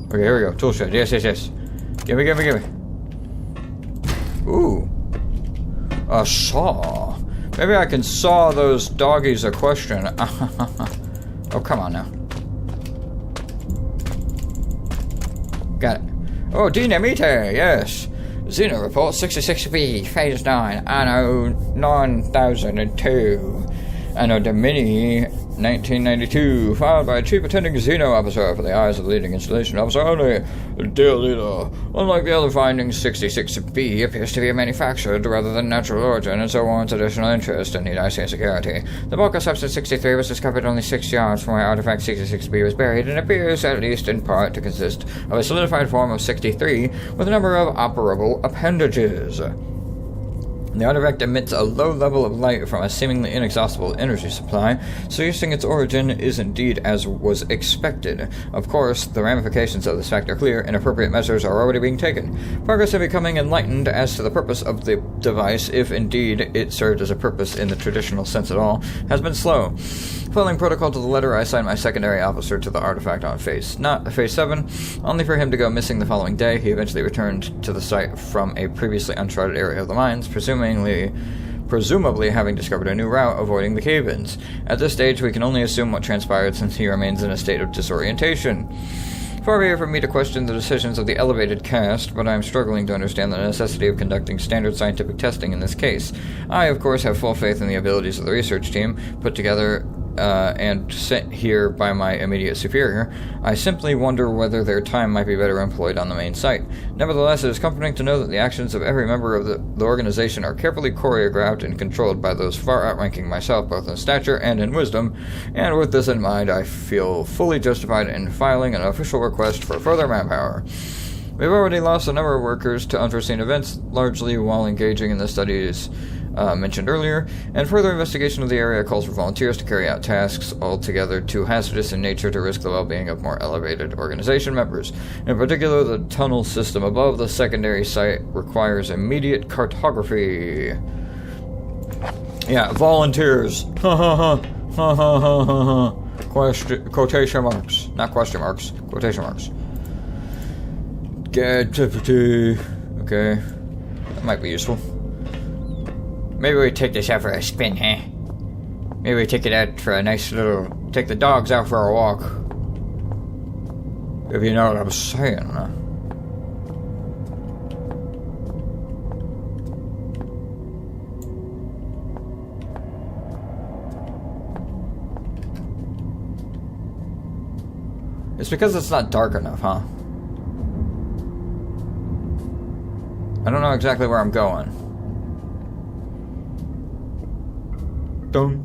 Okay, here we go. Tool shed. Yes. Gimme. Ooh. A saw. Maybe I can saw those doggies a question. Oh, come on now. Got it. Oh, Dynamite, yes. Xeno report 66B, phase 9, anno 9002. Anno Domini 1992, filed by Chief Attending Xeno Officer for the eyes of the leading installation officer only. Dear Leader, unlike the other findings, 66B appears to be manufactured rather than natural origin and so warrants additional interest and need ICA security. The bulk of substance 63 was discovered only 6 yards from where artifact 66B was buried and appears, at least in part, to consist of a solidified form of 63 with a number of operable appendages. The artifact emits a low level of light from a seemingly inexhaustible energy supply, suggesting its origin is indeed as was expected. Of course, the ramifications of this fact are clear, and appropriate measures are already being taken. Progress in becoming enlightened as to the purpose of the device, if indeed it served as a purpose in the traditional sense at all, has been slow. Following protocol to the letter, I assigned my secondary officer to the artifact on phase 7, only for him to go missing the following day. He eventually returned to the site from a previously uncharted area of the mines, presumably having discovered a new route avoiding the cave-ins. At this stage, we can only assume what transpired since he remains in a state of disorientation. Far be it from me to question the decisions of the elevated caste, but I am struggling to understand the necessity of conducting standard scientific testing in this case. I, of course, have full faith in the abilities of the research team, put together and sent here by my immediate superior. I simply wonder whether their time might be better employed on the main site. Nevertheless, it is comforting to know that the actions of every member of the organization are carefully choreographed and controlled by those far outranking myself both in stature and in wisdom, and with this in mind, I feel fully justified in filing an official request for further manpower. We've already lost a number of workers to unforeseen events, largely while engaging in the studies mentioned earlier, and further investigation of the area calls for volunteers to carry out tasks altogether too hazardous in nature to risk the well-being of more elevated organization members. In particular, the tunnel system above the secondary site requires immediate cartography. Yeah, volunteers. Ha ha ha. Ha ha ha ha ha. Quotation marks. Not question marks. Quotation marks. Okay. That might be useful. Maybe we take this out for a spin, huh? Maybe we take it out for a nice little... Take the dogs out for a walk. If you know what I'm saying, huh? It's because it's not dark enough, huh? I don't know exactly where I'm going. Dun,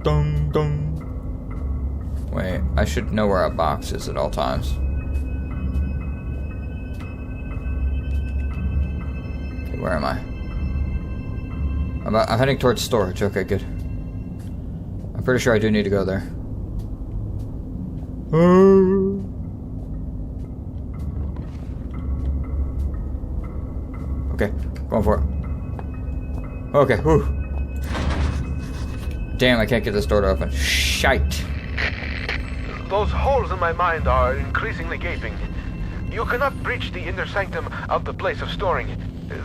dun. Wait, I should know where a box is at all times. Okay, where am I? I'm heading towards storage. Okay, good. I'm pretty sure I do need to go there. Okay, going for it. Okay, whew. Damn, I can't get this door to open. Shite. Those holes in my mind are increasingly gaping. You cannot breach the inner sanctum of the place of storing.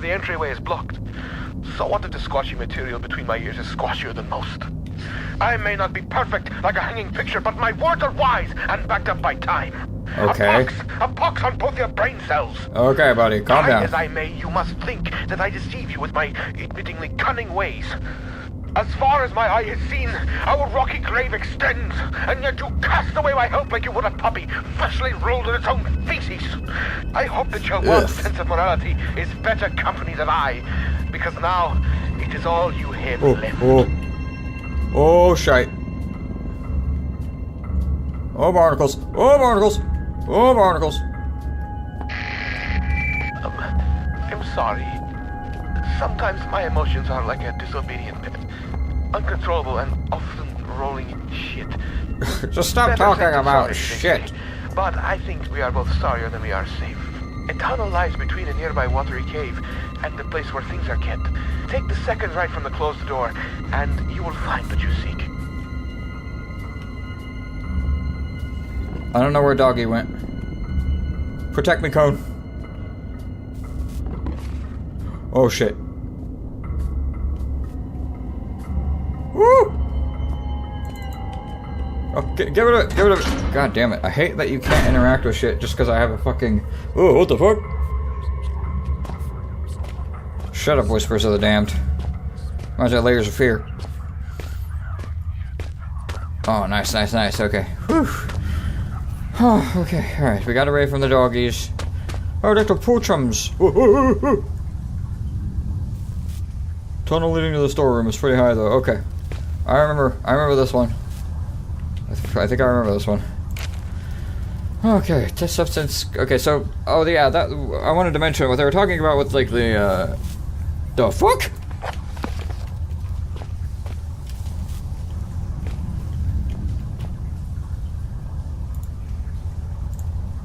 The entryway is blocked. So what if the squashy material between my ears is squashier than most? I may not be perfect like a hanging picture, but my words are wise and backed up by time. Okay. A pox on both your brain cells. Okay, buddy, calm down. As I may, you must think that I deceive you with my admittingly cunning ways. As far as my eye has seen, our rocky grave extends, and yet you cast away my hope like you would a puppy freshly rolled in its own feces. I hope that your world's sense of morality is better company than I, because now it is all you have left. Oh, shite. Oh, barnacles. Oh, barnacles. Oh, barnacles. I'm sorry. Sometimes my emotions are like a disobedient pet. Uncontrollable and often rolling in shit. Just stop talking about shit. But I think we are both sorrier than we are safe. A tunnel lies between a nearby watery cave and the place where things are kept. Take the second right from the closed door, and you will find what you seek. I don't know where Doggy went. Protect me, cone. Oh shit. Woo! Oh, get rid of it, get rid of it. God damn it. I hate that you can't interact with shit just because I have a fucking... Oh, what the fuck? Shut up, Whispers of the Damned. Why's that layers of fear? Oh, nice, nice, nice, okay. Whew. Oh, okay, alright, we got away from the doggies. Oh, little poochums. Tunnel leading to the storeroom is pretty high though, okay. I remember this one. I think I remember this one. Okay, test substance, okay, so, oh yeah, that, I wanted to mention what they were talking about with like the fuck?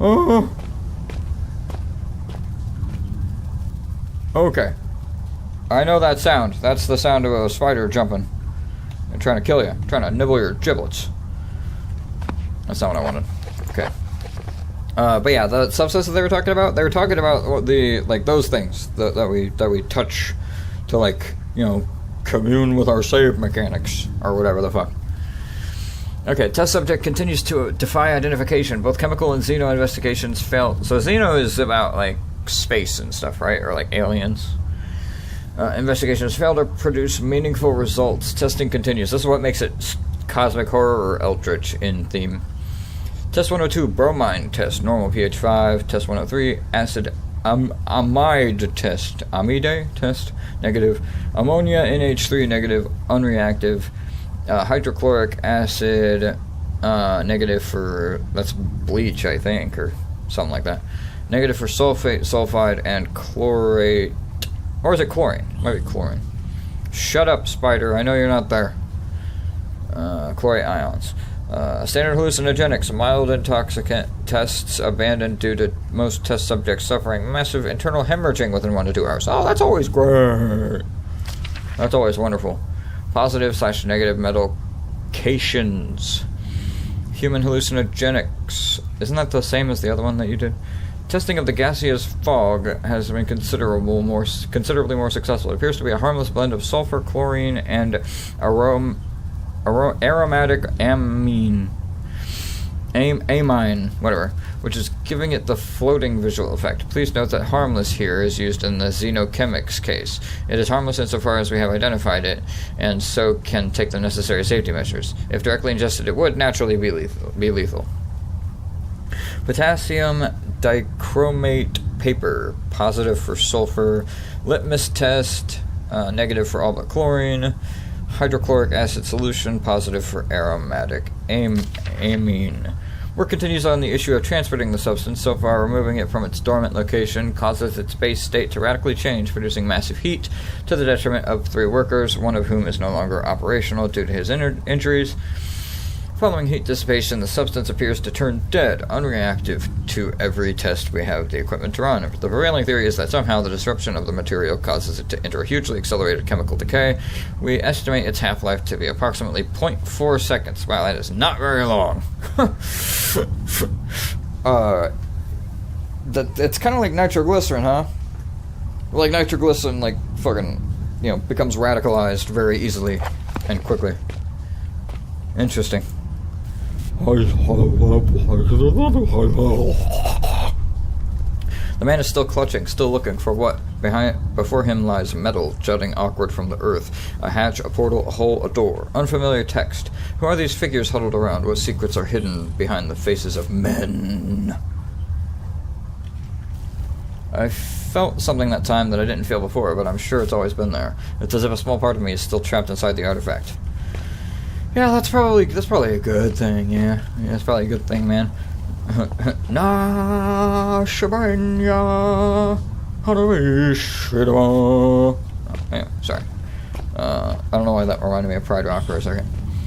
Oh. Okay. I know that sound. That's the sound of a spider jumping and trying to kill you, trying to nibble your giblets. That's not what I wanted. Okay. But yeah, the substance that they were talking about the like those things that we touch to, like, you know, commune with our save mechanics or whatever the fuck. Okay, test subject continues to defy identification. Both chemical and xeno investigations fail. So xeno is about, like, space and stuff, right? Or, like, aliens. Investigations fail to produce meaningful results. Testing continues. This is what makes it cosmic horror or eldritch in theme. Test 102, bromine test, normal pH 5. Test 103, acid amide test, amide test, negative. Ammonia NH3, negative, unreactive. Hydrochloric acid, negative for, that's bleach, I think, or something like that. Negative for sulfate, sulfide, and chlorate. Or is it chlorine? Might be chlorine. Shut up, spider. I know you're not there. Chlorate ions. Standard hallucinogenics. Mild intoxicant tests abandoned due to most test subjects suffering massive internal hemorrhaging within 1 to 2 hours. Oh, that's always great. That's always wonderful. Positive/negative medications. Human hallucinogenics. Isn't that the same as the other one that you did? Testing of the gaseous fog has been considerably more successful. It appears to be a harmless blend of sulfur, chlorine, and aromatic amine, whatever, which is giving it the floating visual effect. Please note that harmless here is used in the xenochemics case. It is harmless insofar as we have identified it, and so can take the necessary safety measures. If directly ingested, it would naturally be lethal. Potassium dichromate paper, positive for sulfur. Litmus test, negative for all but chlorine. Hydrochloric acid solution, positive for aromatic amine. Work continues on the issue of transporting the substance. So far, removing it from its dormant location causes its base state to radically change, producing massive heat to the detriment of 3 workers, one of whom is no longer operational due to his injuries. Following heat dissipation, the substance appears to turn dead, unreactive to every test we have the equipment to run. The prevailing theory is that somehow the disruption of the material causes it to enter a hugely accelerated chemical decay. We estimate its half-life to be approximately 0.4 seconds. Wow, that is not very long. It's kind of like nitroglycerin, huh? Like nitroglycerin, like, fucking, you know, becomes radicalized very easily and quickly. Interesting. The man is still clutching, still looking for what? Before him lies metal, jutting awkward from the earth. A hatch, a portal, a hole, a door. Unfamiliar text. Who are these figures huddled around? What secrets are hidden behind the faces of men? I felt something that time that I didn't feel before, but I'm sure it's always been there. It's as if a small part of me is still trapped inside the artifact. Yeah, that's probably a good thing, yeah. Yeah, it's probably a good thing, man. Na Shabanya Hadavishidwa. Oh, yeah, sorry. I don't know why that reminded me of Pride Rock for a second.